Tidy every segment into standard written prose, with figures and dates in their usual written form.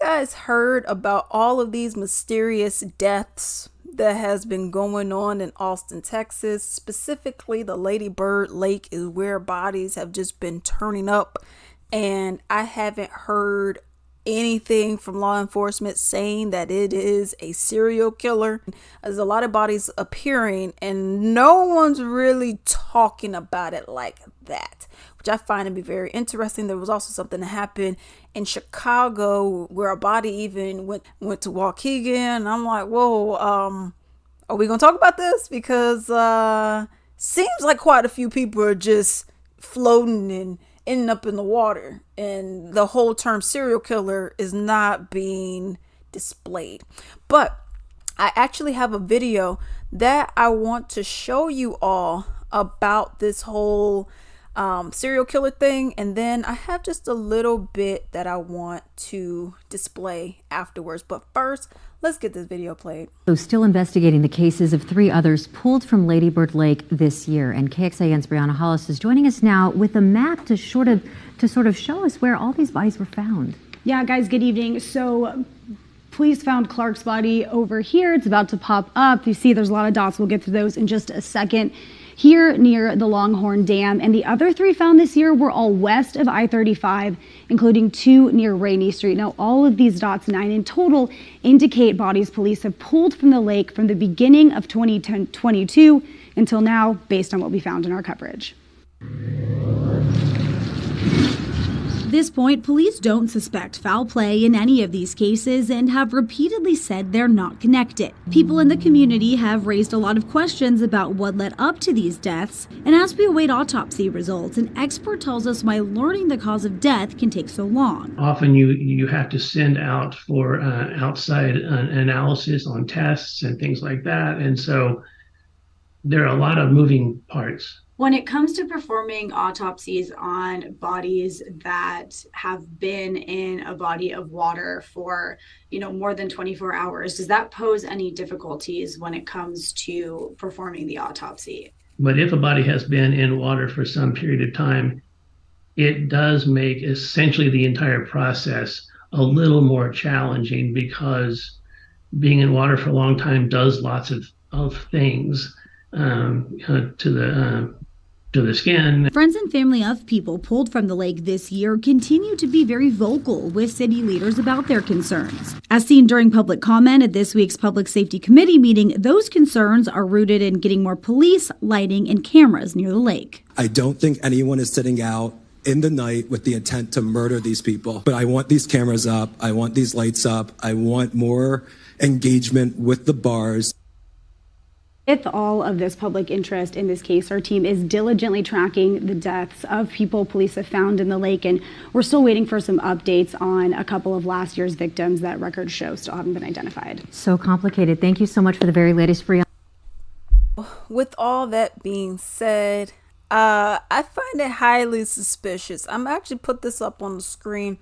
guys heard about all of these mysterious deaths that has been going on in Austin, Texas? Specifically, the Lady Bird Lake is where bodies have just been turning up, and I haven't heard anything from law enforcement saying that it is a serial killer. There's a lot of bodies appearing and no one's really talking about it like that, which I find to be very interesting. There was also something that happened in Chicago where a body even went to Waukegan, and I'm like, whoa, are we gonna talk about this? Because seems like quite a few people are just floating and ending up in the water, and the whole term serial killer is not being displayed. But I actually have a video that I want to show you all about this whole serial killer thing, and then I have just a little bit that I want to display afterwards. But first, let's get this video played. So still investigating the cases of 3 others pulled from Lady Bird Lake this year, and KXAN's Brianna Hollis is joining us now with a map to sort of show us where all these bodies were found. Yeah, guys, good evening. So police found Clark's body over here. It's about to pop up. You see there's a lot of dots. We'll get to those in just a second. Here near the Longhorn Dam, and the other 3 found this year were all west of I-35, including 2 near Rainey Street. Now, all of these dots, 9 in total, indicate bodies police have pulled from the lake from the beginning of 2022 until now, based on what we found in our coverage. At this point, police don't suspect foul play in any of these cases and have repeatedly said they're not connected. People in the community have raised a lot of questions about what led up to these deaths, and as we await autopsy results, an expert tells us why learning the cause of death can take so long. Often you have to send out for outside analysis on tests and things like that, and so there are a lot of moving parts. When it comes to performing autopsies on bodies that have been in a body of water for, more than 24 hours, does that pose any difficulties when it comes to performing the autopsy? But if a body has been in water for some period of time, it does make essentially the entire process a little more challenging, because being in water for a long time does lots of things to the skin. Friends and family of people pulled from the lake this year continue to be very vocal with city leaders about their concerns. As seen during public comment at this week's Public Safety Committee meeting, those concerns are rooted in getting more police, lighting, and cameras near the lake. I don't think anyone is sitting out in the night with the intent to murder these people, but I want these cameras up. I want these lights up. I want more engagement with the bars. With all of this public interest in this case, our team is diligently tracking the deaths of people police have found in the lake, and we're still waiting for some updates on a couple of last year's victims that records show still haven't been identified. So complicated. Thank you so much for the very latest, Brianna. With all that being said, I find it highly suspicious. I'm actually put this up on the screen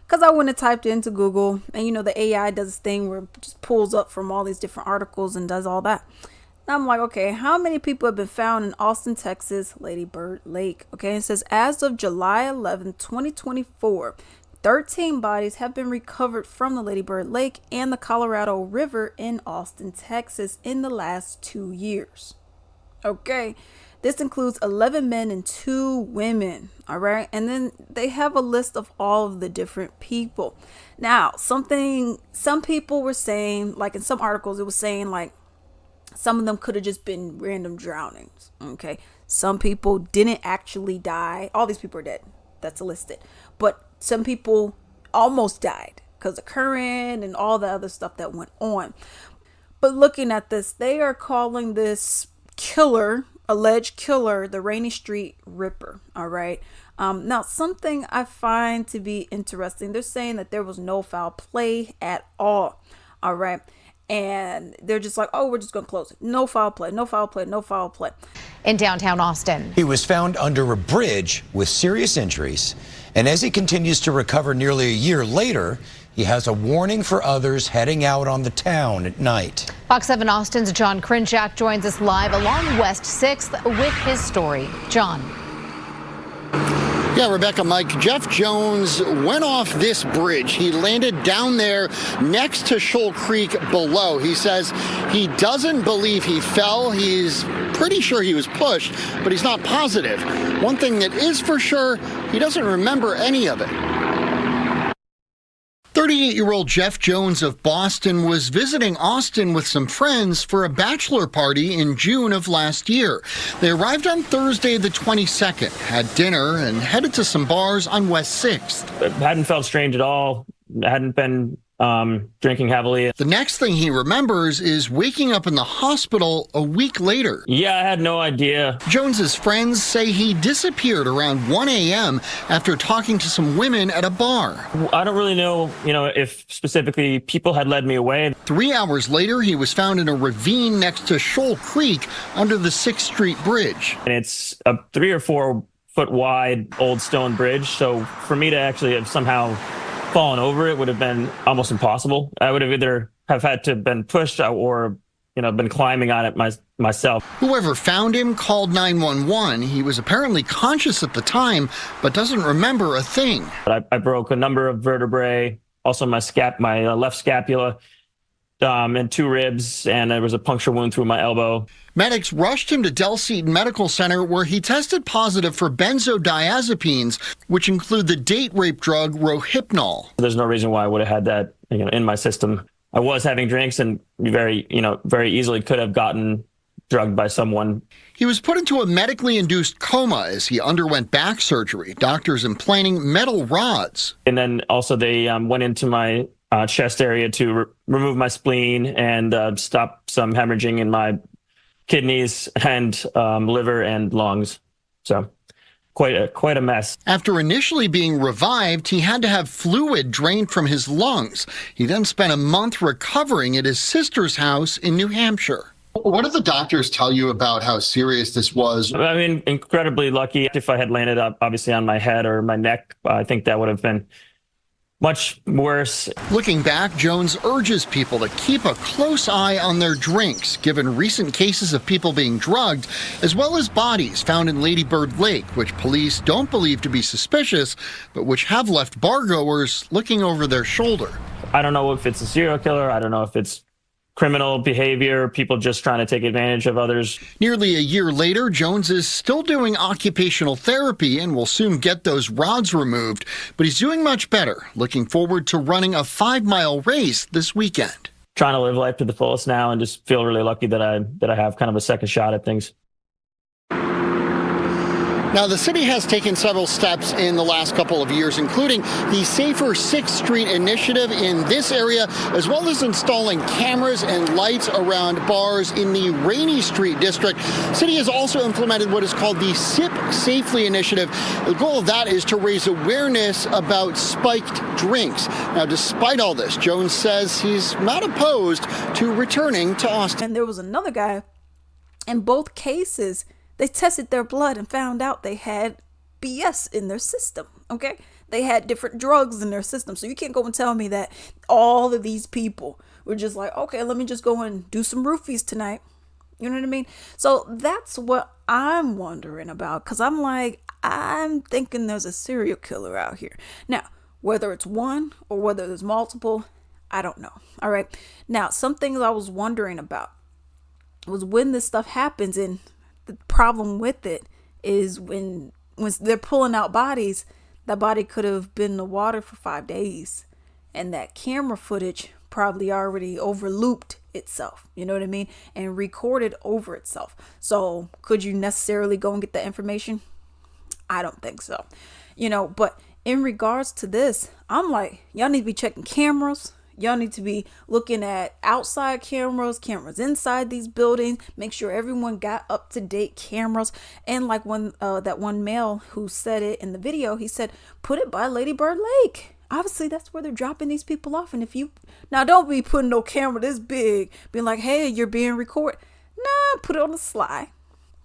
because I went and typed it into Google, and the AI does this thing where it just pulls up from all these different articles and does all that. I'm like, okay, how many people have been found in Austin, Texas, Lady Bird Lake? Okay, it says as of July 11, 2024, 13 bodies have been recovered from the Lady Bird Lake and the Colorado River in Austin, Texas in the last 2 years. Okay, this includes 11 men and 2 women. All right, and then they have a list of all of the different people. Now, some people were saying, like in some articles, it was saying like, some of them could have just been random drownings. Okay. Some people didn't actually die. All these people are dead. That's listed. But some people almost died because of current and all the other stuff that went on. But looking at this, they are calling this killer, alleged killer, the Rainey Street Ripper. All right. Now, something I find to be interesting, they're saying that there was no foul play at all. All right. And they're just like, oh, we're just going to close it. No foul play, no foul play, no foul play. In downtown Austin. He was found under a bridge with serious injuries. And as he continues to recover nearly a year later, he has a warning for others heading out on the town at night. Fox 7 Austin's John Krinchak joins us live along West 6th with his story. John. Yeah, Rebecca, Mike, Jeff Jones went off this bridge. He landed down there next to Shoal Creek below. He says he doesn't believe he fell. He's pretty sure he was pushed, but he's not positive. One thing that is for sure, he doesn't remember any of it. 38-year-old Jeff Jones of Boston was visiting Austin with some friends for a bachelor party in June of last year. They arrived on Thursday the 22nd, had dinner, and headed to some bars on West 6th. It hadn't felt strange at all. Hadn't been drinking heavily. The next thing he remembers is waking up in the hospital a week later. Yeah, I had no idea. Jones's friends say he disappeared around 1 a.m. after talking to some women at a bar. I don't really know, if specifically people had led me away. 3 hours later, he was found in a ravine next to Shoal Creek under the 6th Street Bridge. And it's a 3 or 4 foot wide old stone bridge. So for me to actually have somehow fallen over it would have been almost impossible. I would have either have had to have been pushed or, been climbing on it myself. Whoever found him called 911. He was apparently conscious at the time, but doesn't remember a thing. I broke a number of vertebrae, also my left scapula, and 2 ribs, and there was a puncture wound through my elbow. Medics rushed him to Del Seaton Medical Center, where he tested positive for benzodiazepines, which include the date rape drug Rohypnol. There's no reason why I would have had that, in my system. I was having drinks and very easily could have gotten drugged by someone. He was put into a medically induced coma as he underwent back surgery. Doctors implanting metal rods. And then also they went into my chest area to remove my spleen and stop some hemorrhaging in my kidneys and liver and lungs. So quite a mess. After initially being revived, he had to have fluid drained from his lungs. He then spent a month recovering at his sister's house in New Hampshire. What did the doctors tell you about how serious this was? I mean, incredibly lucky. If I had landed up obviously on my head or my neck, I think that would have been much worse. Looking back, Jones urges people to keep a close eye on their drinks, given recent cases of people being drugged, as well as bodies found in Lady Bird Lake, which police don't believe to be suspicious, but which have left bargoers looking over their shoulder. I don't know if it's a serial killer. I don't know if it's criminal behavior, people just trying to take advantage of others. Nearly a year later, Jones is still doing occupational therapy and will soon get those rods removed, but he's doing much better. Looking forward to running a 5-mile race this weekend. Trying to live life to the fullest now and just feel really lucky that I have kind of a second shot at things. Now, the city has taken several steps in the last couple of years, including the Safer 6th Street initiative in this area, as well as installing cameras and lights around bars in the Rainey Street district. City has also implemented what is called the Sip Safely initiative. The goal of that is to raise awareness about spiked drinks. Now, despite all this, Jones says he's not opposed to returning to Austin. And there was another guy in both cases. They tested their blood and found out they had BS in their system, okay? They had different drugs in their system. So you can't go and tell me that all of these people were just like, okay, let me just go and do some roofies tonight. You know what I mean? So that's what I'm wondering about, because I'm thinking there's a serial killer out here. Now, whether it's one or whether there's multiple, I don't know. All right. Now, some things I was wondering about was when this stuff happens, and the problem with it is when they're pulling out bodies, that body could have been in the water for 5 days, and that camera footage probably already overlooped itself, you know what I mean, and recorded over itself. So could you necessarily go and get that information? I don't think so, but in regards to this, I'm like, y'all need to be checking cameras. Y'all need to be looking at outside cameras inside these buildings. Make sure everyone got up-to-date cameras. And like when that one male who said it in the video, he said, put it by Lady Bird Lake. Obviously, that's where they're dropping these people off. And now don't be putting no camera this big, being like, hey, you're being recorded. Nah, put it on the sly.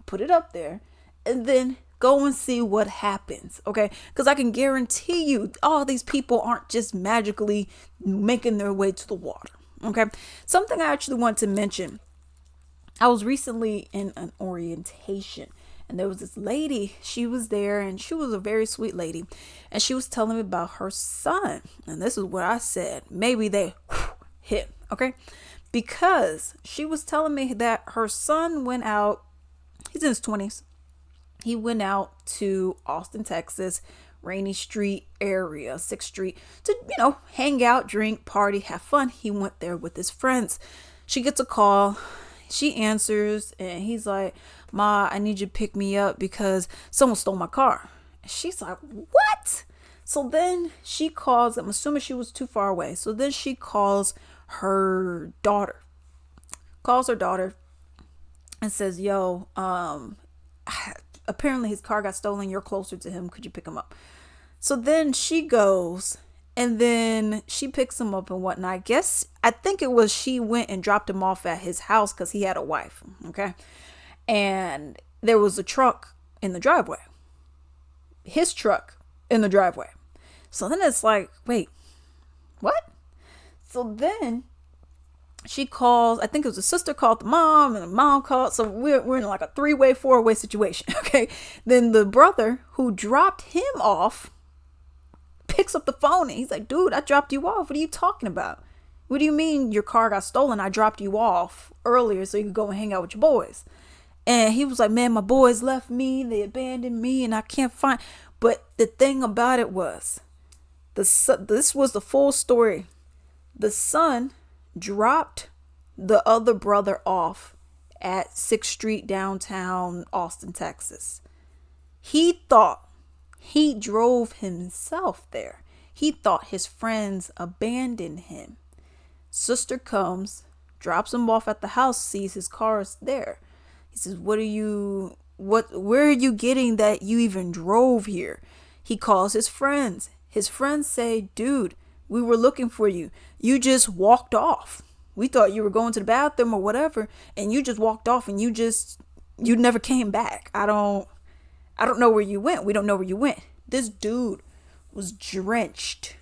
Put it up there. And then go and see what happens, okay? Because I can guarantee you all these people aren't just magically making their way to the water, okay? Something I actually want to mention I was recently in an orientation, and there was this lady. She was there, and she was a very sweet lady, and she was telling me about her son. And this is what I said. Maybe they hit, okay? Because she was telling me that her son went out. He's in his 20s. He went out to Austin, Texas, Rainy Street area, 6th Street, to, hang out, drink, party, have fun. He went there with his friends. She gets a call. She answers, and he's like, "Ma, I need you to pick me up because someone stole my car." And she's like, "What?" So then she calls. I'm assuming she was too far away. So then she calls her daughter. Calls her daughter and says, "Yo, apparently his car got stolen. You're closer to him. Could you pick him up?" So then she goes, and then she picks him up and whatnot. I think it was she went and dropped him off at his house because he had a wife. Okay. And there was a truck in the driveway. His truck in the driveway. So then it's like, wait, what? So then she calls, I think it was a sister called the mom, and the mom called. So we're in like a 3-way, 4-way situation. Okay. Then the brother who dropped him off picks up the phone, and he's like, "Dude, I dropped you off. What are you talking about? What do you mean your car got stolen? I dropped you off earlier so you could go and hang out with your boys." And he was like, "Man, my boys left me. They abandoned me, and I can't find." But the thing about it was, this was the full story. The son dropped the other brother off at 6th Street downtown Austin, Texas. He drove himself there. He thought his friends abandoned him. Sister comes, drops him off at the house, sees his car is there. He says, where are you getting that you even drove here? He calls his friends. His friends say, "Dude, we were looking for you. You just walked off. We thought you were going to the bathroom or whatever, and you just walked off, and you never came back. I don't know where you went. We don't know where you went." This dude was drenched.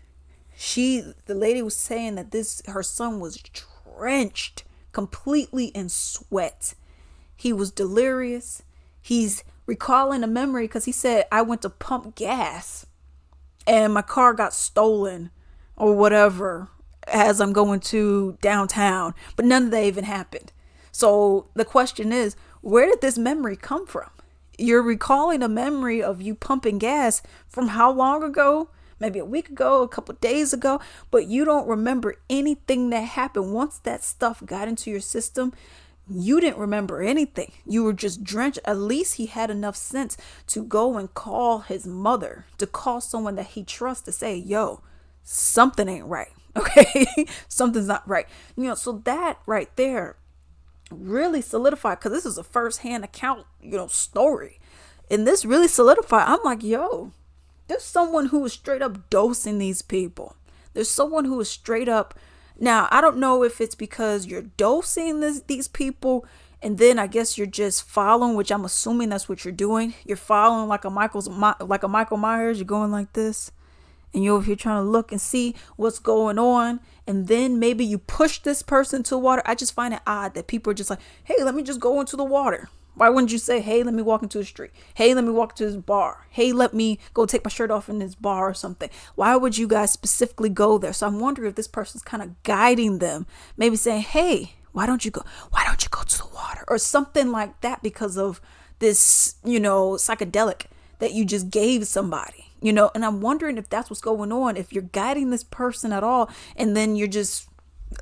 The lady was saying that her son was drenched completely in sweat. He was delirious. He's recalling a memory because he said, "I went to pump gas and my car got stolen or whatever as I'm going to downtown," but none of that even happened. So the question is, where did this memory come from? You're recalling a memory of you pumping gas from how long ago? Maybe a week ago, a couple of days ago, but you don't remember anything that happened. Once that stuff got into your system, you didn't remember anything. You were just drenched. At least he had enough sense to go and call his mother, to call someone that he trusts, to say, "Yo, something ain't right." Okay. Something's not right. So that right there really solidified, because this is a first-hand account, story. And this really solidified. I'm like, yo, there's someone who is straight up dosing these people. There's someone who is straight up. Now, I don't know if it's because you're dosing these people, and then I guess you're just following, which I'm assuming that's what you're doing. You're following like a Michael Myers. You're going like this, and you're over here trying to look and see what's going on. And then maybe you push this person to water. I just find it odd that people are just like, "Hey, let me just go into the water." Why wouldn't you say, "Hey, let me walk into the street. Hey, let me walk to this bar. Hey, let me go take my shirt off in this bar," or something? Why would you guys specifically go there? So I'm wondering if this person's kind of guiding them, maybe saying, "Hey, why don't you go to the water," or something like that, because of this, psychedelic that you just gave somebody, and I'm wondering if that's what's going on, if you're guiding this person at all, and then you're just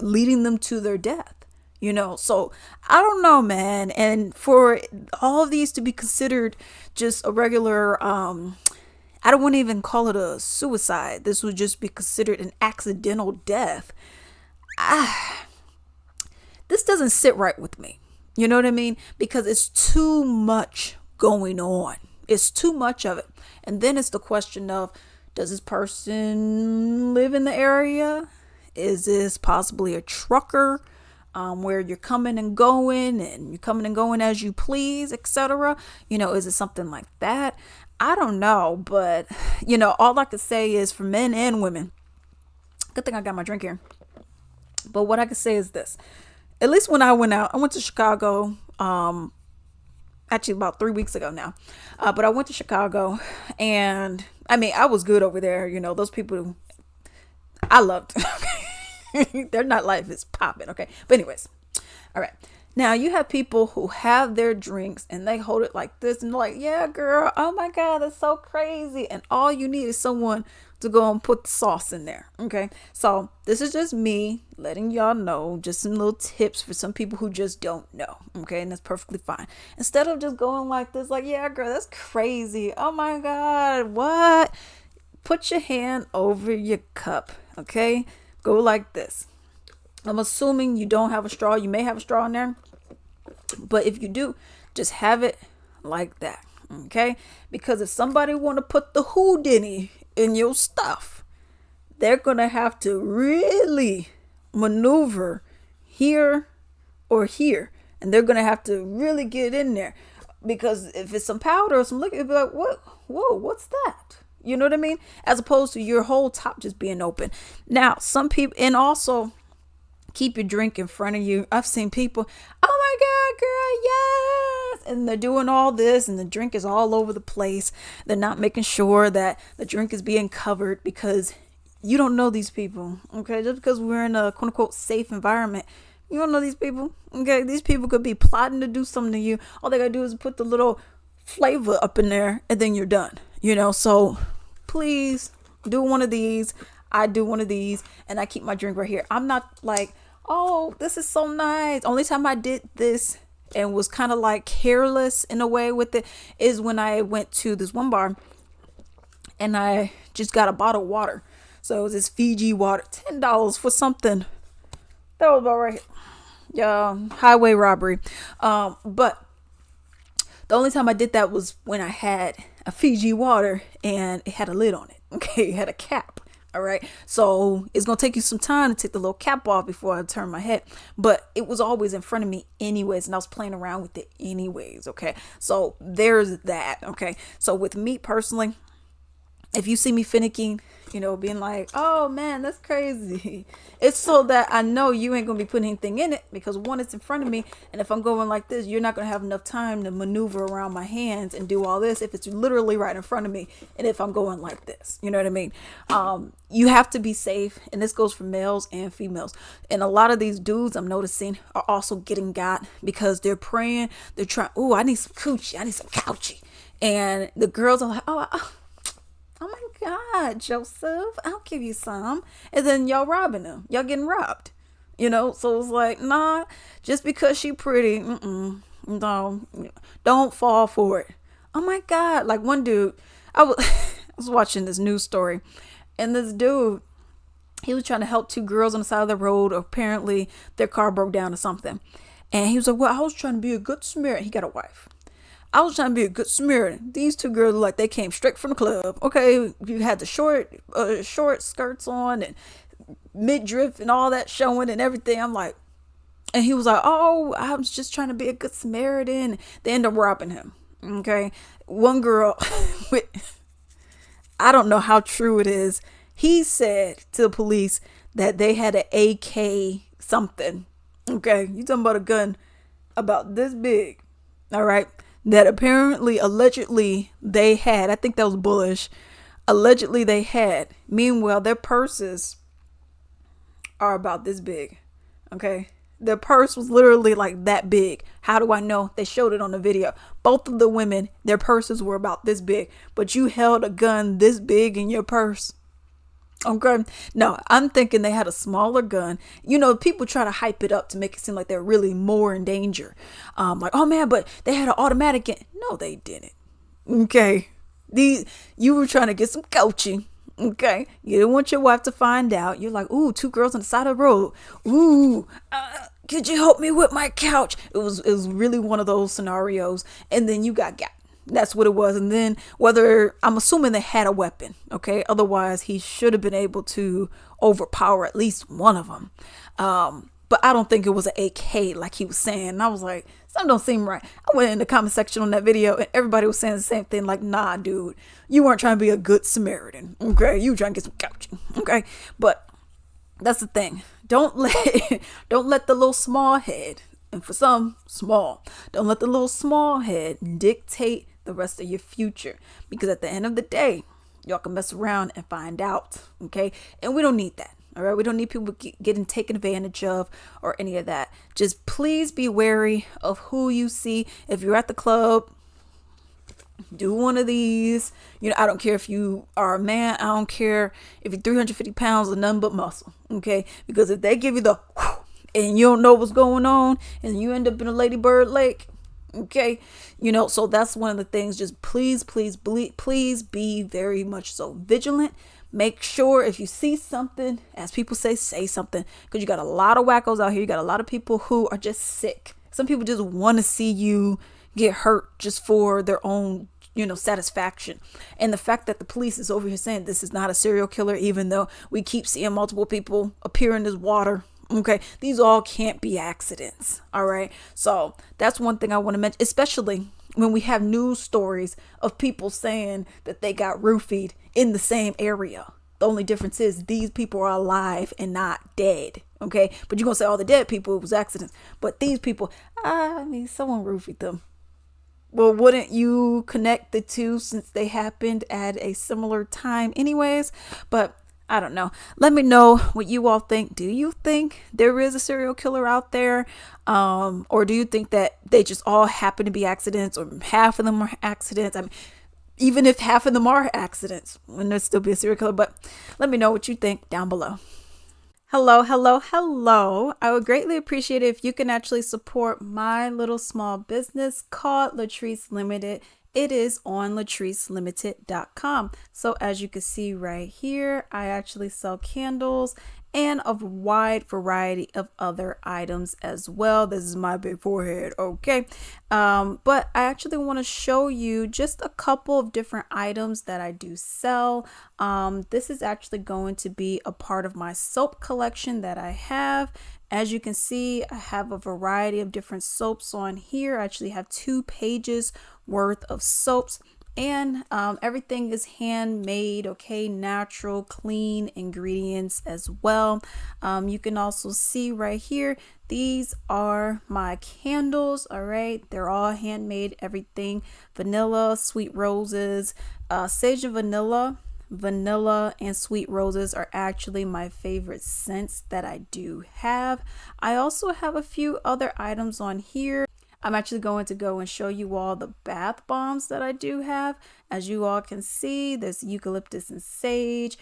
leading them to their death. So I don't know, man. And for all of these to be considered just a regular, I don't want to even call it a suicide. This would just be considered an accidental death. This doesn't sit right with me. You know what I mean? Because it's too much going on. It's too much of it. And then it's the question of, does this person live in the area? Is this possibly a trucker? Where you're coming and going as you please, etc. Is it something like that? I don't know, but all I could say is, for men and women, good thing I got my drink here. But what I could say is this: at least when I went out, I went to Chicago, actually about 3 weeks ago now. But I went to Chicago, and I mean, I was good over there. You know, those people I loved. Their nightlife is popping. Okay. But anyways, all right. Now you have people who have their drinks and they hold it like this and they're like, yeah, girl, oh my God, that's so crazy. And all you need is someone to go and put the sauce in there. Okay. So this is just me letting y'all know, just some little tips for some people who just don't know. Okay. And that's perfectly fine. Instead of just going like this, like, yeah, girl, that's crazy. Oh my God. What? Put your hand over your cup. Okay. Go like this. I'm assuming you don't have a straw. You may have a straw in there. But if you do, just have it like that. Okay? Because if somebody want to put the houdini in your stuff, they're going to have to really maneuver here or here. And they're going to have to really get in there. Because if it's some powder or some liquor, it'll be like, what? Whoa, what's that? You know what I mean? As opposed to your whole top just being open. Now, some people, and also keep your drink in front of you. I've seen people, oh my God, girl, yes. And they're doing all this and the drink is all over the place. They're not making sure that the drink is being covered because you don't know these people. Okay. Just because we're in a quote unquote safe environment, you don't know these people. Okay. These people could be plotting to do something to you. All they gotta do is put the little flavor up in there and then you're done. You know, so please do one of these. I do one of these and I keep my drink right here. I'm not like, oh, this is so nice. Only time I did this and was kind of like careless in a way with it is when I went to this one bar and I just got a bottle of water. So it was this Fiji water, $10 for something. That was about right. Yeah, highway robbery. But the only time I did that was when I had a Fiji water and it had a lid on it. Okay, it had a cap. All right. So it's going to take you some time to take the little cap off before I turn my head. But it was always in front of me anyways. And I was playing around with it anyways. Okay. So there's that. Okay. So with me personally, if you see me finicking, you know, being like, oh man, that's crazy. It's so that I know you ain't going to be putting anything in it because one, it's in front of me. And if I'm going like this, you're not going to have enough time to maneuver around my hands and do all this if it's literally right in front of me. And if I'm going like this, you know what I mean? You have to be safe. And this goes for males and females. And a lot of these dudes I'm noticing are also getting got because they're praying. They're trying, oh, I need some coochie. I need some couchie. And the girls are like, oh my God, Joseph, I'll give you some. And then y'all robbing them. Y'all getting robbed. You know, so it's like, nah, just because she pretty, no, don't fall for it. Oh my God. Like one dude, I was watching this news story and this dude, he was trying to help two girls on the side of the road. Apparently their car broke down or something. And he was like, well, I was trying to be a good Samaritan. He got a wife. I was trying to be a good Samaritan. These two girls look like they came straight from the club. Okay, you had the short skirts on and midriff and all that showing and everything. I'm like, and he was like, oh, I was just trying to be a good Samaritan. They end up robbing him. Okay, one girl, I don't know how true it is. He said to the police that they had an AK something. Okay, you talking about a gun about this big. All right. That apparently, allegedly, they had. I think that was bullish. Allegedly, they had. Meanwhile, their purses are about this big. Okay. Their purse was literally like that big. How do I know? They showed it on the video. Both of the women, their purses were about this big. But you held a gun this big in your purse. Okay. No, I'm thinking they had a smaller gun. You know, people try to hype it up to make it seem like they're really more in danger. Like, oh man, but they had an automatic. No, they didn't. Okay. You were trying to get some coaching. Okay. You didn't want your wife to find out. You're like, ooh, two girls on the side of the road. Ooh, could you help me with my couch? It was really one of those scenarios. And then you got. That's what it was. And then I'm assuming they had a weapon. Okay. Otherwise he should have been able to overpower at least one of them. But I don't think it was an AK like he was saying. And I was like, something don't seem right. I went in the comment section on that video and everybody was saying the same thing. Like, nah, dude, you weren't trying to be a good Samaritan. Okay. You were trying to get some couching. Okay. But that's the thing. don't let don't let the little small head, and for some small, don't let the little small head dictate the rest of your future, because at the end of the day, y'all can mess around and find out. Okay, and we don't need that. All right, we don't need people getting taken advantage of or any of that. Just please be wary of who you see. If you're at the club, do one of these. I don't care if you are a man. I don't care if you're 350 pounds of nothing but muscle. Okay, because if they give you the and you don't know what's going on and you end up in a Lady Bird Lake, okay, so that's one of the things. Just please be very much so vigilant. Make sure if you see something, as people say something, because you got a lot of wackos out here. You got a lot of people who are just sick. Some people just want to see you get hurt just for their own satisfaction. And the fact that the police is over here saying this is not a serial killer, even though we keep seeing multiple people appear in this water, okay, these all can't be accidents. All right, so that's one thing I want to mention, especially when we have news stories of people saying that they got roofied in the same area. The only difference is these people are alive and not dead. Okay, but you're gonna say all the dead people, it was accidents, but these people, someone roofied them. Well, wouldn't you connect the two since they happened at a similar time anyways? But I don't know. Let me know what you all think. Do you think there is a serial killer out there? Or do you think that they just all happen to be accidents, or half of them are accidents? Even if half of them are accidents, wouldn't there still be a serial killer? But let me know what you think down below. Hello. I would greatly appreciate it if you can actually support my little small business called Latrice Limited. It is on latricelimited.com. So as you can see right here, I actually sell candles and a wide variety of other items as well. This is my big forehead, okay? But I actually want to show you just a couple of different items that I do sell. This is actually going to be a part of my soap collection that I have. As you can see, I have a variety of different soaps on here. I actually have 2 pages worth of soaps, and everything is handmade, okay, natural, clean ingredients as well. You can also see right here, these are my candles. All right, they're all handmade, everything vanilla, sweet roses, sage and vanilla and sweet roses are actually my favorite scents that I do have. I also have a few other items on here. I'm actually going to go and show you all the bath bombs that I do have. As you all can see, there's eucalyptus and sage,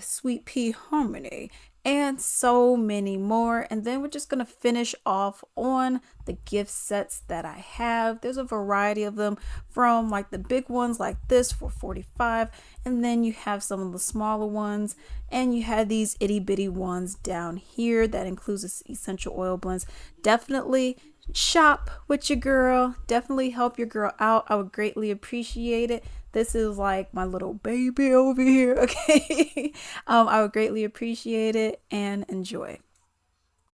sweet pea harmony, and so many more. And then we're just going to finish off on the gift sets that I have. There's a variety of them, from like the big ones like this for $45, and then you have some of the smaller ones, and you have these itty bitty ones down here that includes essential oil blends. Definitely shop with your girl. Definitely help your girl out. I would greatly appreciate it. This is like my little baby over here, okay? I would greatly appreciate it, and enjoy.